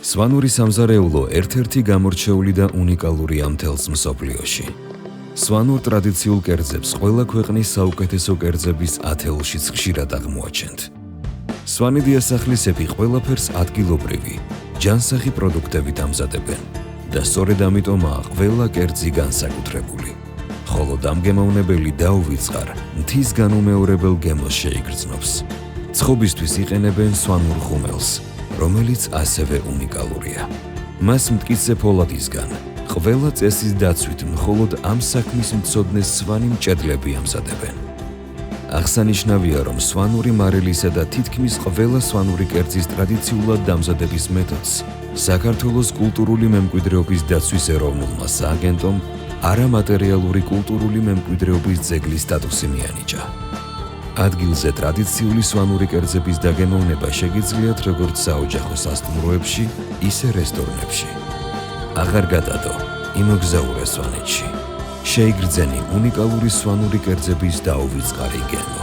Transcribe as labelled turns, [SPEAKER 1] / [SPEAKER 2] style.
[SPEAKER 1] სვანური სამზარეულო ერთ-ერთი გამორჩეული და უნიკალურია მთელს მსოფლიოში. სვანურ ტრადიციულ კერძებს ყველა ქვეყნის საუკეთესო კერძების ათეულშიც ხშირად აღმოაჩენთ. სვანი დიასახლისები ყველაფერს ადგილობრივი, ჯანსაღი პროდუქტებით ამზადებენ და სწორედ ამიტომაა ყველა კერძი განსაკუთრებული. ხოლო დამგემოვნებელი დაუვიწყარ, მთის განუმეორებელ გემოს შეიგრძნობს. ცხობისთვის იყენებენ სვანურ ხუმელს, რომელიც ასევე უნიკალურია. მას მტკიცე ფოლადისგან, ყველა წესის დაცვით მხოლოდ ამ საქმის მცოდნე სვანი მჭედლები ამზადებენ. აღსანიშნავია, რომ სვანური მარილისა და თითქმის ყველა სვანური კერძის ტრადიციულად დამზადების მეთოდს საქართველოს კულტურული მემკვიდრეობის დაცვის ეროვნულმა სააგენტომ არამატერიალური კულტურული მემკვიდრეობის ძეგლის სტატუსი მიანიჭა. ადგილზე ტრადიციული სვანური კერძების დაგემოვნება შეგიძლიათ როგორც საოჯახო სასტუმროებში, ისე რესტორნებში. აღარ გადადო, იმოგზაურე სვანეთში. შეიგრძენი უნიკალური სვანური კერძების დაუვიწყარი გემო.